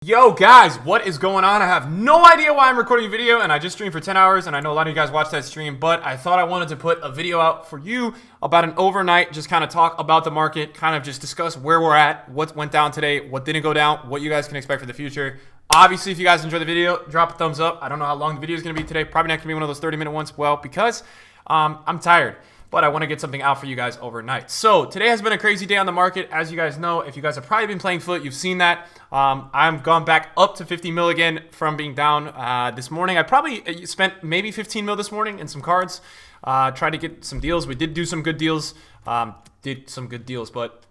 Yo guys, what is going on? I have no idea why I'm recording a video, and I just streamed for 10 hours, and I know a lot of you guys watched that stream, but I thought I wanted to put a video out for you about an overnight, just kind of talk about the market, kind of just discuss where we're at, what went down today, what didn't go down, what you guys can expect for the future. Obviously, if you guys enjoyed the video, drop a thumbs up. I don't know how long the video is going to be today. Probably not going to be one of those 30-minute ones, well, because I'm tired. But I want to get something out for you guys overnight. So today has been a crazy day on the market. As you guys know, if you guys have probably been playing foot, you've seen that. I've gone back up to 50 mil again from being down this morning. I probably spent maybe 15 mil this morning in some cards. Tried to get some deals. We did do some good deals. But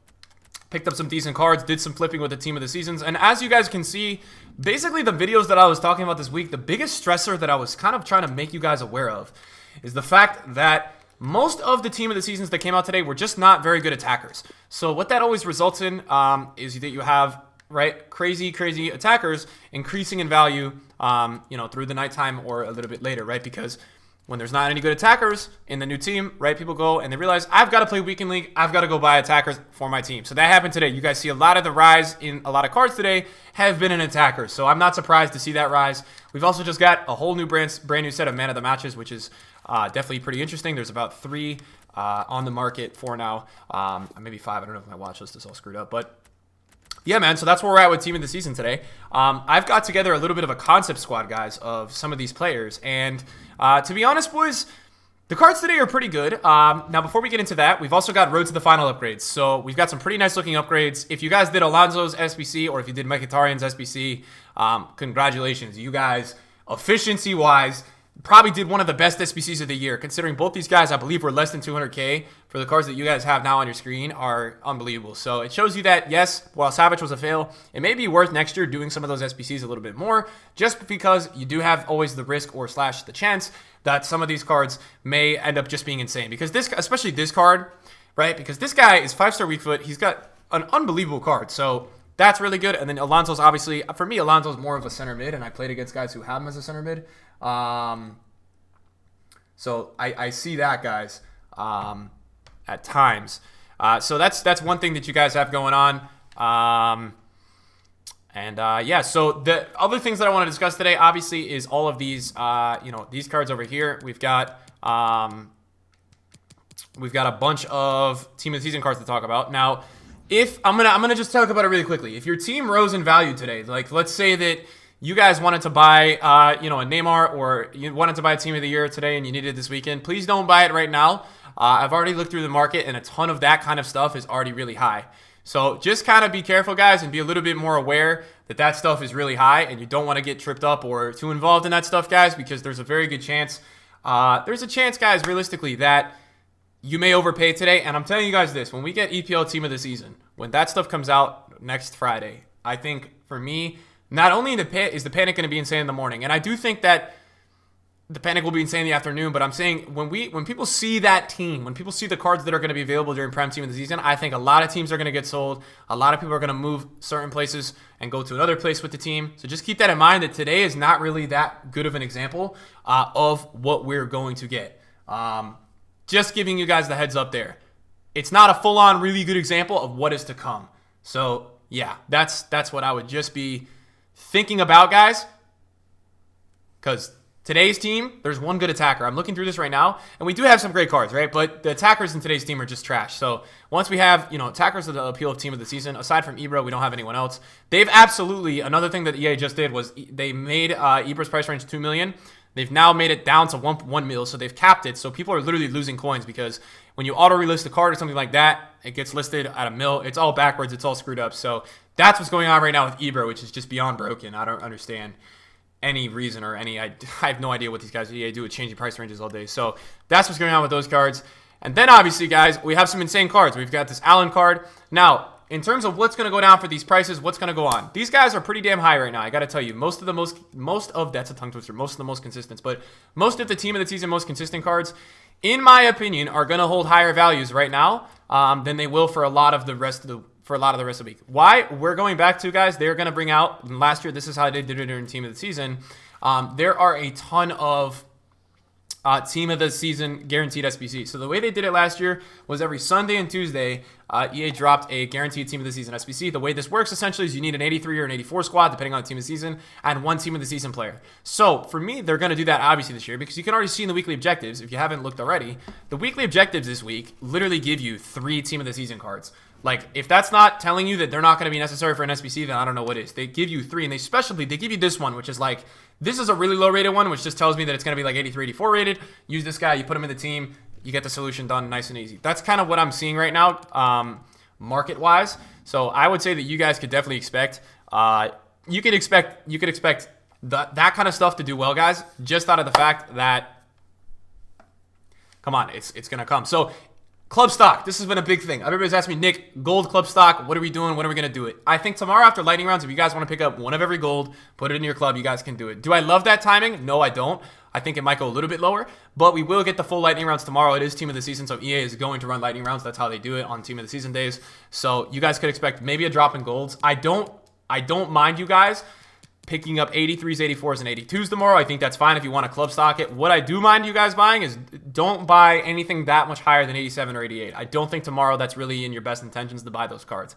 picked up some decent cards, did some flipping with the team of the seasons. And as you guys can see, basically the videos that I was talking about this week, the biggest stressor that I was kind of trying to make you guys aware of is the fact that most of the team of the seasons that came out today were just not very good attackers. So what that always results in is that you have crazy attackers increasing in value, through the nighttime or a little bit later, right? Because when there's not any good attackers in the new team, right, people go and they realize I've got to play weekend league. I've got to go buy attackers for my team. So that happened today. You guys see a lot of the rise in a lot of cards today have been in attackers. So I'm not surprised to see that rise. We've also just got a whole new brand new set of man of the matches, which is definitely pretty interesting. There's about 3 on the market for now, maybe 5. I don't know if my watch list is all screwed up, but yeah, man. So that's where we're at with team of the season today. I've got together a little bit of a concept squad, guys, of some of these players, and to be honest, boys, the cards today are pretty good. Now, before we get into that, we've also got road to the final upgrades. So we've got some pretty nice looking upgrades. If you guys did Alonso's SBC or if you did Mkhitaryan's SBC, congratulations, you guys, efficiency wise, probably did one of the best SBCs of the year, considering both these guys, I believe, were less than 200K for the cards that you guys have now on your screen are unbelievable. So it shows you that, yes, while Savage was a fail, it may be worth next year doing some of those SBCs a little bit more, just because you do have always the risk or slash the chance that some of these cards may end up just being insane. Because this, especially this card, right? Because this guy is 5-star weak foot. He's got an unbelievable card. So that's really good. And then Alonso's obviously, for me, Alonso's more of a center mid, and I played against guys who have him as a center mid. So I see that, guys, at times. So that's one thing that you guys have going on. Yeah, so the other things that I want to discuss today, obviously, is all of these, these cards over here. We've got a bunch of team of the season cards to talk about. Now, if I'm gonna just talk about it really quickly. If your team rose in value today, like let's say that you guys wanted to buy, a Neymar, or you wanted to buy a team of the year today and you needed it this weekend, please don't buy it right now. I've already looked through the market, and a ton of that kind of stuff is already really high. So just kind of be careful, guys, and be a little bit more aware that that stuff is really high, and you don't want to get tripped up or too involved in that stuff, guys, because there's a very good chance, guys, realistically, that you may overpay today. And I'm telling you guys this, when we get EPL team of the season, when that stuff comes out next Friday, I think for me, not only is the panic going to be insane in the morning, and I do think that the panic will be insane in the afternoon, but I'm saying when people see that team, when people see the cards that are going to be available during prime team of the season, I think a lot of teams are going to get sold. A lot of people are going to move certain places and go to another place with the team. So just keep that in mind, that today is not really that good of an example of what we're going to get. Just giving you guys the heads up there. It's not a full-on really good example of what is to come. So yeah, that's what I would just be thinking about, guys, because today's team, there's one good attacker. I'm looking through this right now, and we do have some great cards, right? But the attackers in today's team are just trash. So once we have, attackers of the appeal of team of the season, aside from Ibra, we don't have anyone else. They've absolutely, another thing that EA just did was they made Ibra's price range 2 million. They've now made it down to 1 mil, so they've capped it. So people are literally losing coins, because when you auto-relist a card or something like that, it gets listed at 1 mil. It's all backwards. It's all screwed up. So that's what's going on right now with Ibra, which is just beyond broken. I don't understand any reason or I have no idea what these guys do with changing price ranges all day. So that's what's going on with those cards. And then obviously, guys, we have some insane cards. We've got this Allen card. Now, in terms of what's going to go down for these prices, what's going to go on? These guys are pretty damn high right now. I got to tell you, most of the most consistent, but most of the team of the season most consistent cards, in my opinion, are going to hold higher values right now than they will for a lot of the rest of the week. Why? We're going back to, guys, they're going to bring out, last year, this is how they did it during team of the season. There are a ton of team of the season guaranteed SBC. So the way they did it last year was every Sunday and Tuesday, EA dropped a guaranteed team of the season SBC. The way this works essentially is you need an 83 or an 84 squad, depending on the team of the season, and one team of the season player. So for me, they're going to do that obviously this year because you can already see in the weekly objectives, if you haven't looked already, the weekly objectives this week literally give you 3 team of the season cards. Like, if that's not telling you that they're not going to be necessary for an SBC, then I don't know what is. They give you 3, and they give you this one, which is like, this is a really low rated one, which just tells me that it's going to be like 83, 84 rated. Use this guy, you put him in the team, you get the solution done nice and easy. That's kind of what I'm seeing right now, market-wise. So I would say that you guys could definitely expect, you could expect that kind of stuff to do well, guys, just out of the fact that, come on, it's going to come. So club stock, this has been a big thing. Everybody's asking me, Nick, gold club stock, what are we doing? When are we going to do it? I think tomorrow after lightning rounds, if you guys want to pick up one of every gold, put it in your club, you guys can do it. Do I love that timing? No, I don't. I think it might go a little bit lower, but we will get the full lightning rounds tomorrow. It is team of the season, so EA is going to run lightning rounds. That's how they do it on team of the season days. So you guys could expect maybe a drop in golds. I don't mind you guys picking up 83s, 84s, and 82s tomorrow. I think that's fine if you want to club stock it. What I do mind you guys buying is don't buy anything that much higher than 87 or 88. I don't think tomorrow that's really in your best intentions to buy those cards.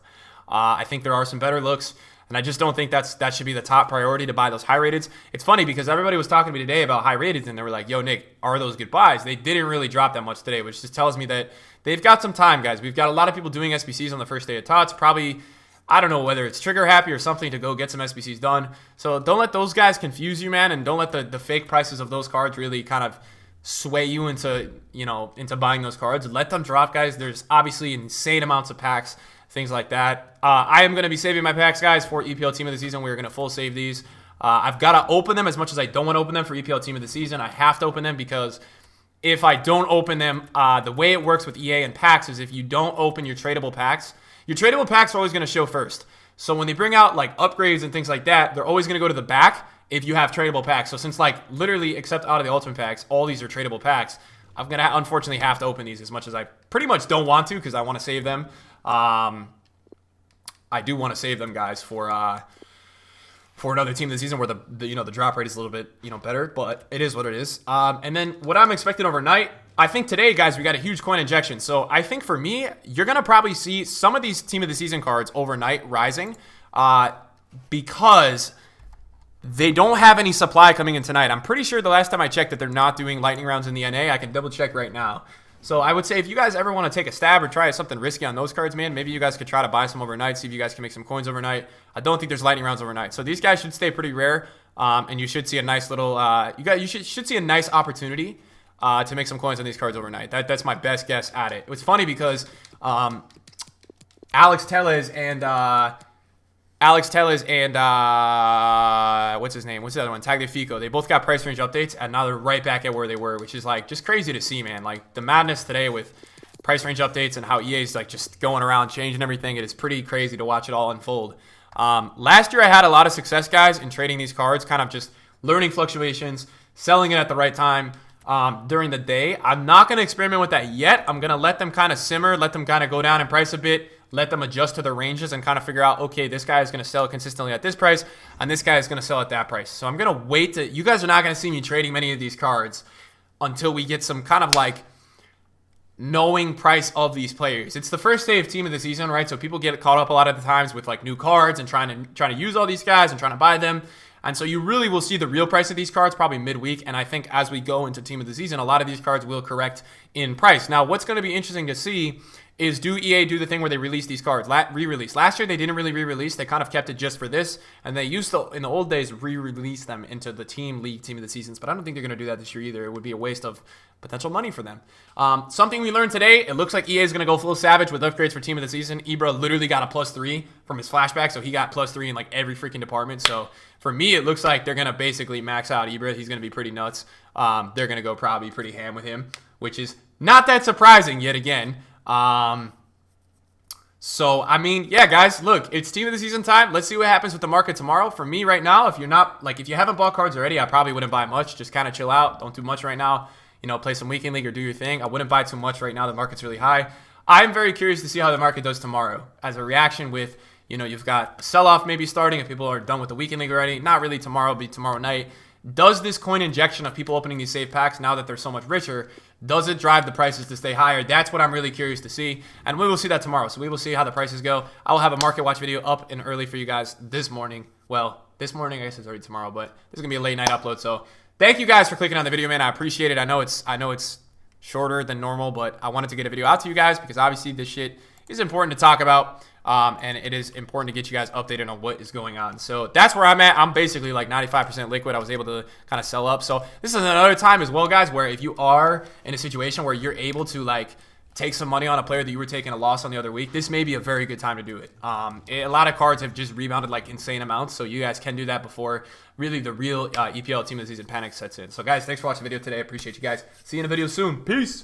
I think there are some better looks, and I just don't think that should be the top priority to buy those high rateds. It's funny because everybody was talking to me today about high rateds, and they were like, yo, Nick, are those good buys? They didn't really drop that much today, which just tells me that they've got some time, guys. We've got a lot of people doing SBCs on the first day of TOTS, probably, I don't know whether it's trigger happy or something to go get some SBCs done. So don't let those guys confuse you, man, and don't let the fake prices of those cards really kind of sway you into buying those cards. Let them drop, guys. There's obviously insane amounts of packs, things like that. I am going to be saving my packs, guys, for EPL Team of the Season. We're going to full save these. I've got to open them as much as I don't want to open them for EPL Team of the Season. I have to open them because if I don't open them, the way it works with EA and packs is if you don't open your tradable packs are always going to show first. So when they bring out like upgrades and things like that, they're always going to go to the back if you have tradable packs. So since like literally except out of the ultimate packs, all these are tradable packs, I'm going to unfortunately have to open these as much as I pretty much don't want to because I want to save them. I do want to save them, guys, for another team this season where the drop rate is a little bit better, but it is what it is. And then what I'm expecting overnight, I think today, guys, we got a huge coin injection. So I think for me, you're gonna probably see some of these team of the season cards overnight rising because they don't have any supply coming in tonight. I'm pretty sure the last time I checked that they're not doing lightning rounds in the NA. I can double check right now. So I would say if you guys ever want to take a stab or try something risky on those cards, man, maybe you guys could try to buy some overnight, see if you guys can make some coins overnight. I don't think there's lightning rounds overnight. So these guys should stay pretty rare, and you should see a nice little, you should see a nice opportunity to make some coins on these cards overnight. That's my best guess at it. It's funny because Alex Tellez and what's his name? What's the other one? Tagliafico. They both got price range updates, and now they're right back at where they were, which is like just crazy to see, man. Like the madness today with price range updates and how EA's like just going around changing everything. It is pretty crazy to watch it all unfold. Last year I had a lot of success, guys, in trading these cards, kind of just learning fluctuations, selling it at the right time during the day. I'm not going to experiment with that yet. I'm going to let them kind of simmer, let them kind of go down in price a bit, let them adjust to their ranges and kind of figure out, okay, this guy is going to sell consistently at this price, and this guy is going to sell at that price. So I'm going to wait to, you guys are not going to see me trading many of these cards until we get some kind of like knowing price of these players. It's the first day of team of the season, right? So people get caught up a lot of the times with like new cards and trying to use all these guys and trying to buy them. And so you really will see the real price of these cards probably midweek. And I think as we go into team of the season, a lot of these cards will correct in price. Now, what's going to be interesting to see is do EA do the thing where they release these cards, re-release. Last year, they didn't really re-release. They kind of kept it just for this. And they used to, in the old days, re-release them into the team league team of the seasons. But I don't think they're going to do that this year either. It would be a waste of potential money for them. Something we learned today, it looks like EA is going to go full savage with upgrades for team of the season. Ibra literally got a +3 from his flashback. So he got +3 in like every freaking department. So for me, it looks like they're going to basically max out Ibra. He's going to be pretty nuts. They're going to go probably pretty ham with him, which is not that surprising yet again. So, I mean, yeah, guys, look, it's team of the season time. Let's see what happens with the market tomorrow. For me right now, if you haven't bought cards already, I probably wouldn't buy much. Just kind of chill out. Don't do much right now. Play some weekend league or do your thing. I wouldn't buy too much right now. The market's really high. I'm very curious to see how the market does tomorrow as a reaction with, you've got sell-off maybe starting if people are done with the weekend league already. Not really tomorrow, it'll be tomorrow night. Does this coin injection of people opening these safe packs now that they're so much richer, does it drive the prices to stay higher? That's what I'm really curious to see, and we will see that tomorrow. So we will see how the prices go. I will have a market watch video up and early for you guys this morning. Well, this morning, I guess it's already tomorrow, but this is gonna be a late night upload. So thank you guys for clicking on the video, man. I appreciate it. I know it's shorter than normal, but I wanted to get a video out to you guys because obviously this shit is important to talk about. And it is important to get you guys updated on what is going on. So that's where I'm at. I'm basically like 95% liquid. I was able to kind of sell up. So this is another time as well, guys, where if you are in a situation where you're able to like take some money on a player that you were taking a loss on the other week, this may be a very good time to do it. A lot of cards have just rebounded like insane amounts, so you guys can do that before really the real EPL team of the season panic sets in. So guys, thanks for watching the video today. I appreciate you guys. See you in a video soon. Peace.